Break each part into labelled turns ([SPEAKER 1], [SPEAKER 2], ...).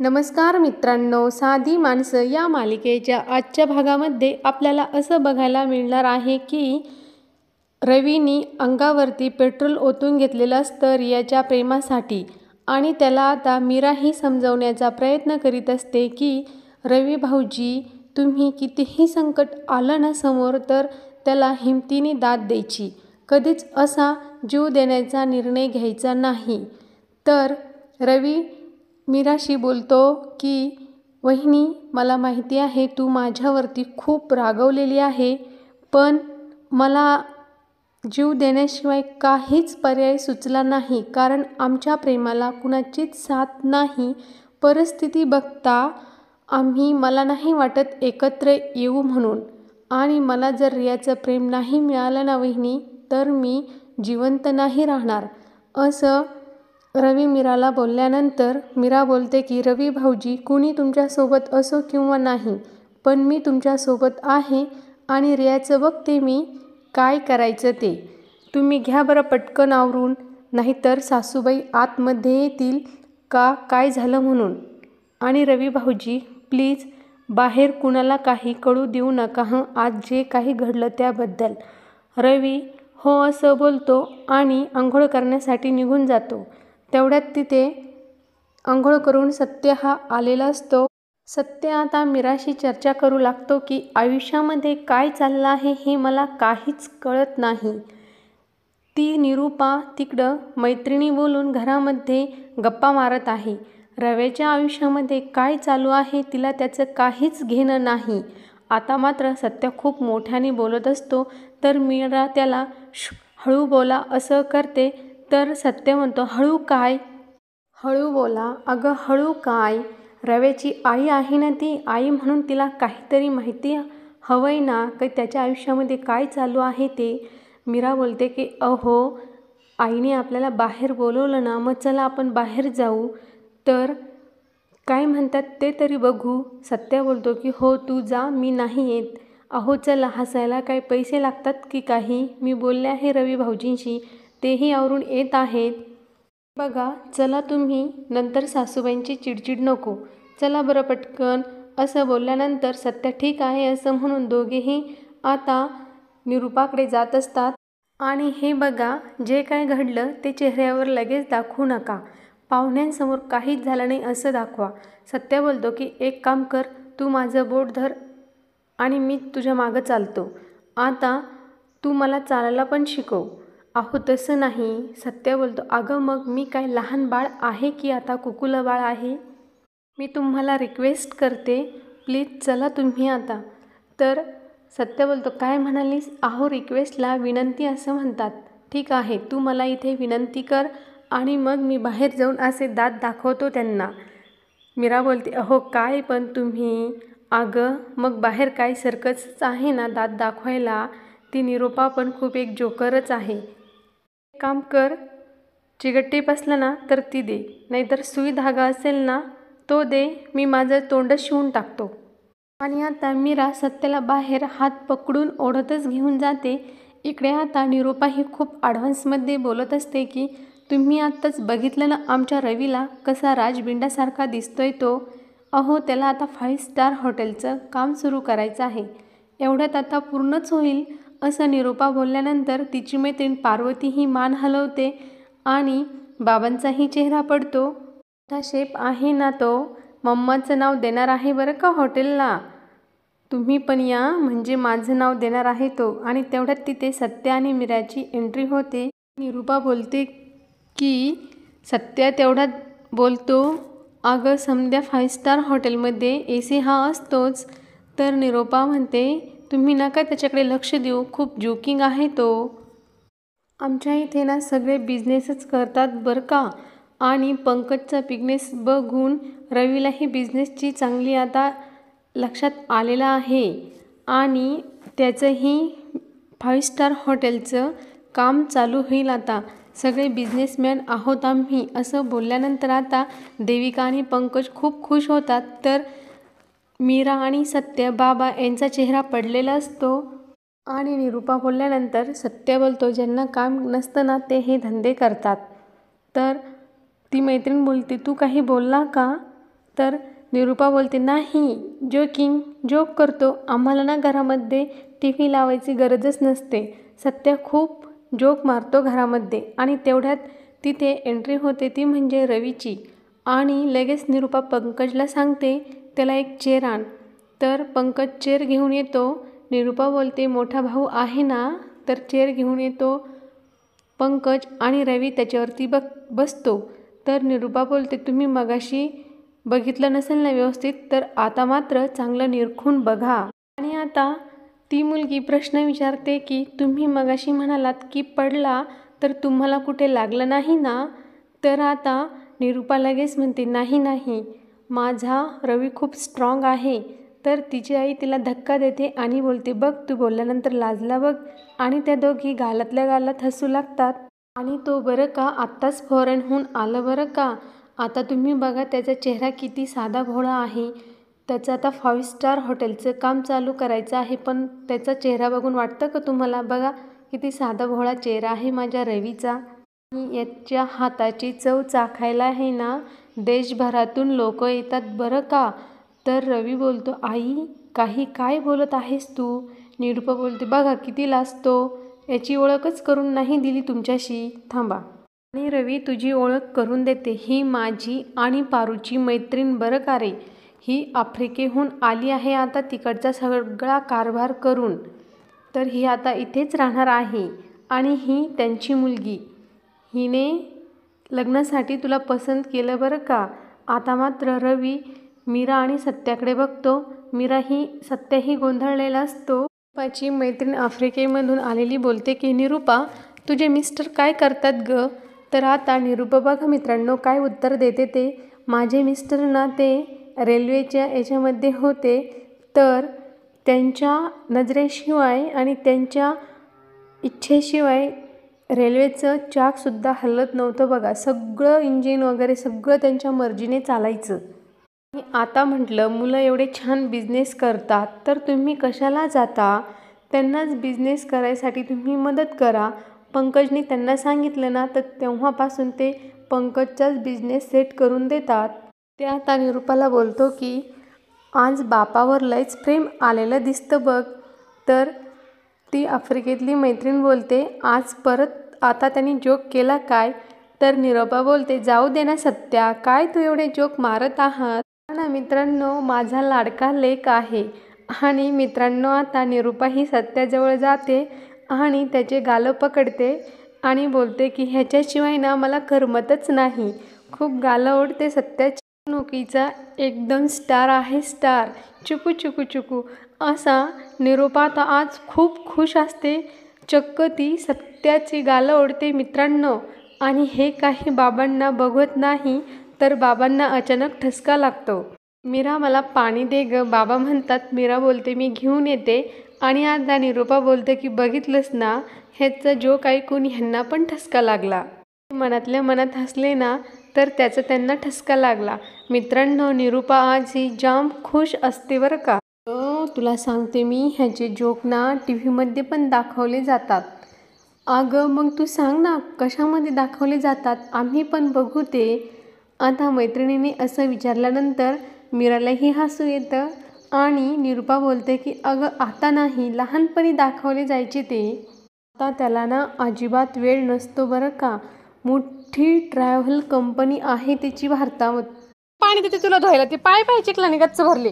[SPEAKER 1] नमस्कार मित्रांनो, साधी माणसं या मालिकेच्या आजच्या भागामध्ये आपल्याला असं बघायला मिळणार आहे की रवीनी अंगावरती पेट्रोल ओतून घेतलेलं असतं रियाच्या प्रेमासाठी आणि त्याला आता मीराही समजवण्याचा प्रयत्न करीत असते की रवी भाऊजी, तुम्ही कितीही संकट आलं ना समोर तर त्याला हिमतीने दाद द्यायची, कधीच असा जीव देण्याचा निर्णय घ्यायचा नाही. तर रवी मीराशी बोलतो की वहिनी, मला माहिती आहे तू माझ्यावरती खूप रागवलेली आहे, पण मला जीव देण्याशिवाय काहीच पर्याय सुचला नाही, कारण आमच्या प्रेमाला कुणाचीच साथ नाही. परिस्थिती बघता मला नाही वाटत एकत्र येऊ म्हणून, आणि मला जर रियाचं प्रेम नाही मिळालं ना वहिनी, तर मी जिवंत नाही राहणार, असं रवी मीराला बोलल्यानंतर मीरा बोलते की रवी भाऊजी, कुणी तुमच्यासोबत असो किंवा नाही, पण मी तुमच्यासोबत आहे आणि रियाचं बघते मी काय करायचं ते. तुम्ही घ्या बरं पटकन आवरून, नाहीतर सासूबाई आतमध्ये येतील का काय झालं म्हणून. आणि रवी भाऊजी, प्लीज बाहेर कुणाला काही कळू देऊ नका हं, आज जे काही घडलं त्याबद्दल. रवी हो असं बोलतो आणि आंघोळ करण्यासाठी निघून जातो. तेवढ्यात तिथे आंघोळ करून सत्य हा आलेला असतो. सत्य आता मीराशी चर्चा करू लागतो की आयुष्यामध्ये काय चाललं आहे हे मला काहीच कळत नाही. ती निरूपा तिकडं मैत्रिणी बोलून घरामध्ये गप्पा मारत आहे. रव्याच्या आयुष्यामध्ये काय चालू आहे तिला त्याचं काहीच घेणं नाही. आता मात्र सत्य खूप मोठ्याने बोलत असतो, तर मीरा त्याला हळू बोला असं करते. तर सत्य म्हणतो, हळू काय? हळू बोला. अगं हळू काय? रव्याची आई आहे ना ती, आई म्हणून तिला काहीतरी माहिती हवंय ना, की त्याच्या आयुष्यामध्ये काय चालू आहे ते. मीरा बोलते की अहो, आईने आपल्याला बाहेर बोलवलं ना, मग चला आपण बाहेर जाऊ, तर काय म्हणतात ते तरी बघू. सत्य बोलतो की हो तू जा, मी नाही येत. अहो चला, हसायला काय पैसे लागतात की काही? मी बोलले आहे रवी भाऊजींशी, तेही आवरून येत आहेत. बघा चला तुम्ही, नंतर सासूबाईंची चिडचिड नको. चला बरं पटकन, असं बोलल्यानंतर सत्य ठीक आहे असं म्हणून दोघेही आता निरूपाकडे जात असतात. आणि हे बघा, जे काय घडलं ते चेहऱ्यावर लगेच दाखवू नका, पाहुण्यांसमोर काहीच झालं नाही असं दाखवा. सत्य बोलतो की एक काम कर, तू माझं बोट धर आणि मी तुझ्या मागं चालतो. आता तू मला चालायला पण शिकव. अहो तसं नाही. सत्य बोलतो, अगं मग मी काय लहान बाळ आहे की आता कुकुलं बाळ आहे? मी तुम्हाला रिक्वेस्ट करते, प्लीज चला तुम्ही आता. तर सत्य बोलतो, काय म्हणालीस? अहो रिक्वेस्टला विनंती असं म्हणतात. ठीक आहे, तू मला इथे विनंती कर आणि मग मी बाहेर जाऊन असे दात दाखवतो त्यांना. मीरा बोलते, अहो काय पण तुम्ही? अगं मग बाहेर काय सर्कसच आहे ना दात दाखवायला. ती निरूपा पण खूप एक जोकरच आहे. काम कर, चिकटटीप असलं ना तर ती दे, नाहीतर सुई धागा असेल ना तो दे, मी माझं तोंड शिवून टाकतो. आणि आता मीरा सत्याला बाहेर हात पकडून ओढतच घेऊन जाते. इकडे आता निरूपा ही खूप ॲडव्हान्समध्ये बोलत असते की तुम्ही आत्ताच बघितलं ना आमच्या रवीला, कसा राजबिंडासारखा दिसतोय तो. अहो त्याला आता 5 स्टार हॉटेलचं काम सुरू करायचं आहे, एवढ्यात आता पूर्णच होईल, असं निरूपा बोलल्यानंतर तिची मैत्रीण पार्वती ही मान हलवते आणि बाबांचाही चेहरा पडतो. मोठा शेफ आहे ना तो, मम्माचं नाव देणार आहे बरं का हॉटेलला. तुम्ही पण या, म्हणजे माझं नाव देणार आहे तो. आणि तेवढ्यात तिथे सत्य आणि मीराची एंट्री होते. निरूपा बोलते की सत्य तेवढ्यात बोलतो, अगं समध्या 5 स्टार हॉटेलमध्ये AC हा असतोच. तर निरूपा म्हणते, तुम्ही नका त्याच्याकडे लक्ष देऊ, खूप जोकिंग आहे तो. आमच्या इथे ना सगळे बिझनेसच करतात बरं का. आणि पंकजचा बिझनेस बघून रवीलाही बिझनेसची चांगली आता लक्षात आलेलं आहे आणि त्याचंही 5 स्टार हॉटेलचं काम चालू होईल आता. सगळे बिझनेसमॅन आहोत आम्ही, असं बोलल्यानंतर आता देविका आणि पंकज खूप खुश होतात. तर मीरा आणि सत्य बाबा यांचा चेहरा पडलेला असतो. आणि निरूपा बोलल्यानंतर सत्य बोलतो, ज्यांना काम नसतं ना ते हे धंदे करतात. तर ती मैत्रीण बोलते, तू काही बोलला का? तर निरूपा बोलते, नाही जोकिंग, जोक करतो, आम्हाला ना घरामध्ये टी व्ही लावायची गरजच नसते. सत्या खूप जोक मारतो घरामध्ये. आणि तेवढ्यात तिथे एंट्री होते, ती म्हणजे रवीची. आणि लगेच निरूपा पंकजला सांगते, त्याला एक चेअर आण. तर पंकज चेअर घेऊन येतो. निरूपा बोलते, मोठा भाऊ आहे ना. तर चेअर घेऊन येतो पंकज आणि रवी त्याच्यावरती बसतो. तर निरूपा बोलते, तुम्ही मगाशी बघितलं नसेल ना व्यवस्थित, तर आता मात्र चांगलं निरखून बघा. आणि आता ती मुलगी प्रश्न विचारते की तुम्ही मगाशी म्हणालात की पडला तर तुम्हाला कुठे लागलं नाही ना. तर आता निरूपा लगेच म्हणते, नाही नाही, माझा रवी खूप स्ट्रॉंग आहे. तर तिची आई तिला धक्का देते आणि बोलते, बघ तू बोलल्यानंतर लाजला बघ. आणि त्या दोघी गालातल्या गालात हसू लागतात. आणि तो बरं का आत्ताच फॉरेनहून आलं बरं का. आता तुम्ही बघा त्याचा चेहरा किती साधा भोळा आहे. त्याचं आता 5 स्टार हॉटेलचं काम चालू करायचं आहे, पण त्याचा चेहरा बघून वाटतं का तुम्हाला? बघा किती साधा भोळा चेहरा आहे माझ्या रवीचा. आणि याच्या हाताची चव चाखायला आहे ना देशभरातून लोक येतात बरं का. तर रवी बोलतो, आई काय बोलत आहेस तू? निरूपा बोलते, बघा किती लाजतो, याची ओळखच करून नाही दिली तुमच्याशी, थांबा. आणि रवी तुझी ओळख करून देते, ही माझी आणि पारूची मैत्रीण बरं का रे. ही आफ्रिकेहून आली आहे आता तिकडचा सगळा कारभार करून. तर ही आता इथेच राहणार आहे आणि ही त्यांची मुलगी. हिने लग्नासाठी तुला पसंत केलं बरं का. आता मात्र रवी मीरा आणि सत्याकडे बघतो. सत्याही गोंधळलेला असतो. निरूपाची मैत्रीण आफ्रिकेमधून आलेली बोलते की निरूपा तुझे मिस्टर काय करतात ग? तर आता निरूपा बघा मित्रांनो काय उत्तर देते ते, माझे मिस्टर ना ते रेल्वेच्या याच्यामध्ये होते. तर त्यांच्या नजरेशिवाय आणि त्यांच्या इच्छेशिवाय रेल्वेचं चाकसुद्धा हलत नव्हतं बघा. सगळं इंजिन वगैरे सगळं त्यांच्या मर्जीने चालायचं. आणि आता म्हटलं मुलं एवढे छान बिझनेस करतात तर तुम्ही कशाला जाता? त्यांनाच बिझनेस करायसाठी तुम्ही मदत करा. पंकजने त्यांना सांगितलं ना, तर तेव्हापासून ते पंकजचाच बिझनेस सेट करून देतात. ते आता निरूपाला बोलतो की आज बापावर लयच प्रेम आलेलं दिसतं बघ. तर ती आफ्रिकेतली मैत्रीण बोलते, आज परत आता त्यांनी जोक केला काय? तर निरूपा बोलते, जाऊ दे ना सत्या, काय तू एवढे जोक मारत आहात ना मित्रांनो, माझा लाडका लेक आहे. आणि मित्रांनो आता निरूपा ही सत्याजवळ जाते आणि त्याचे गालं पकडते आणि बोलते की ह्याच्याशिवाय ना मला करमतच नाही. खूप गालं ओढते सत्याची. नोकीचा एकदम स्टार आहे, स्टार, चुकू चुकू चुकू असा निरूपा आता आज खूप खुश असते. चक्क ती सत्याची गालं ओढते मित्रांनो. आणि हे काही बाबांना बघवत नाही. तर बाबांना अचानक ठसका लागतो. मीरा मला पाणी दे ग, बाबा म्हणतात. मीरा बोलते, मी घेऊन येते. आणि आता निरूपा बोलते की बघितलंस ना, ह्याचा जोक ऐकून ह्यांना पण ठसका लागला. मनातल्या मनात हसले ना, तर त्याचा त्यांना ठसका लागला. मित्रांनो निरूपा आज ही जाम खुश असते बरं का. तुला सांगते मी, ह्याचे जोक ना टी व्हीमध्ये पण दाखवले जातात. अगं मग तू सांग ना कशामध्ये दाखवले जातात, आम्ही पण बघू ते. आता मैत्रिणीने असं विचारल्यानंतर मीरालाही हसू येतं. आणि निरूपा बोलते की अगं आता नाही, लहानपणी दाखवले जायचे ते. आता त्याला ना अजिबात वेळ नसतो बरं का. मोठी ट्रॅव्हल कंपनी आहे त्याची भारतामध्ये. पाणी देते तुला धुवायला, ते पाय चिखलाने गच्च भरले.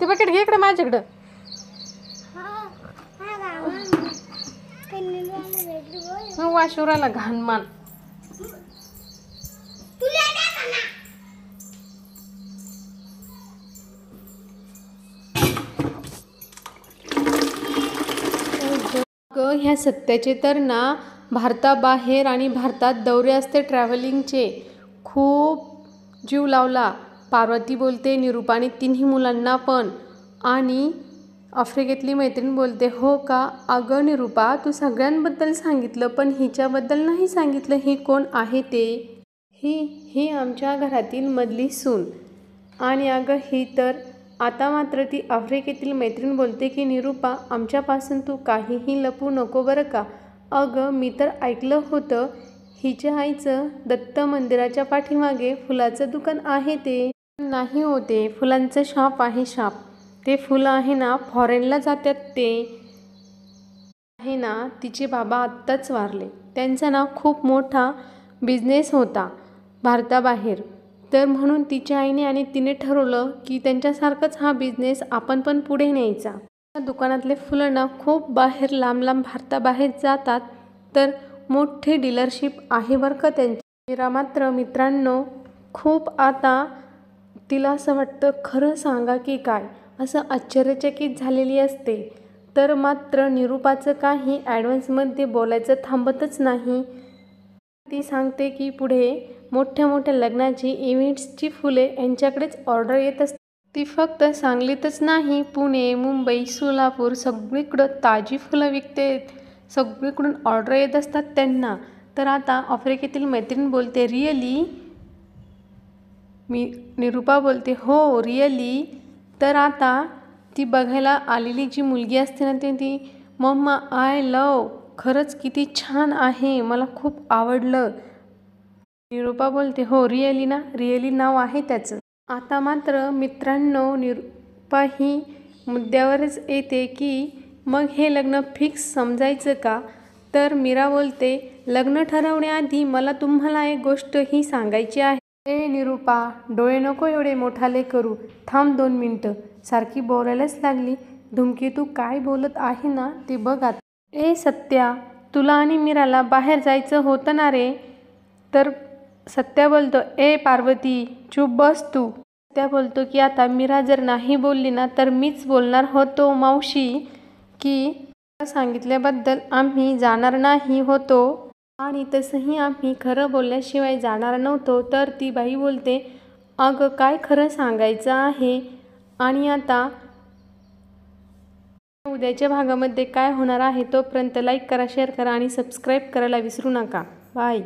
[SPEAKER 1] ते बकेट घे इकडे माझ्याकडं. वाशुराला घाणमान. ह्या सत्याचे तर ना भारताबाहेर आणि भारतात दौरे असते ट्रॅव्हलिंगचे. खूप जीव लावला. पार्वती बोलते निरूपाने 3ही मुलांना पण. आणि आफ्रिकेतली मैत्रीण बोलते, हो का अगं निरूपा, तू सगळ्यांबद्दल सांगितलं पण हिच्याबद्दल नाही सांगितलं, ही कोण आहे ते? ही आमच्या घरातील मधली सून. आणि अगं ही तर. आता मात्र ती आफ्रिकेतील मैत्रीण बोलते की निरूपा, आमच्यापासून तू काहीही लपवू नको बरं का. अगं मी तर ऐकलं होतं हिच्या आईचं दत्त मंदिराच्या पाठीमागे फुलाचं दुकान आहे ते. नाही होते, फुलांचं शॉप आहे शॉप. ते फुलं आहे ना फॉरेनला जातात ते आहे ना. तिचे बाबा आत्ताच वारले. त्यांचा ना खूप मोठा बिझनेस होता भारताबाहेर. तर म्हणून तिच्या आईने आणि तिने ठरवलं की त्यांच्यासारखंच हा बिझनेस आपण पण पुढे न्यायचा. या दुकानातले फुलं ना खूप बाहेर लांब लांब भारताबाहेर जातात. तर मोठी डीलरशिप आहे बरं का त्यांची. मीरा मात्र मित्रांनो खूप आता तिला असं वाटतं खरं सांगा की काय, असं आश्चर्यचकित झालेली असते. तर मात्र निरूपाचं काही ॲडव्हान्समध्ये बोलायचं थांबतच नाही. ती सांगते की पुढे मोठ्या मोठ्या लग्नाची इव्हेंट्सची फुले यांच्याकडेच ऑर्डर येत असते. ती फक्त सांगलीतच नाही, पुणे, मुंबई, सोलापूर सगळीकडं ताजी फुलं विकते. सगळीकडून ऑर्डर येत असतात त्यांना. तर आता आफ्रिकेतील मैत्रीण बोलते, रिअली? निरूपा बोलते, हो रिअली. तर आता ती बघायला आलेली जी मुलगी असते ना ती मम्मा आय लव, खरंच किती छान आहे, मला खूप आवडलं. निरूपा बोलते, हो रिअली ना, रिअली नाव आहे त्याचं. आता मात्र मित्रांनो निरूपा ही मुद्द्यावरच येते की मग हे लग्न फिक्स समजायचं का. तर मीरा बोलते, लग्न ठरवण्याआधी मला तुम्हाला एक गोष्ट ही सांगायची आहे. ए निरूपा, डोळे नको एवढे मोठाले करू, थांब 2 मिनटं. सारखी बोलायलाच लागली. धूमकेतू काय बोलत आहे ना ते बघ आता. ए सत्या, तुला आणि मीराला बाहेर जायचं होतं ना रे. तर सत्या बोलतो, ए पार्वती चुप बस तू. सत्या बोलतो की आता मीरा जर नाही बोलली ना तर मीच बोलणार होतो मावशी, की सांगितल्याबद्दल आम्ही जाणार नाही होतो आणि तसंही आम्ही खरं बोलल्याशिवाय जाणार नव्हतो. तर ती बाई बोलते, अगं काय खरं सांगायचं आहे. आणि आता उद्याच्या भागामध्ये काय होणार आहे तोपर्यंत लाईक करा, शेअर करा आणि सबस्क्राईब करायला विसरू नका. बाय.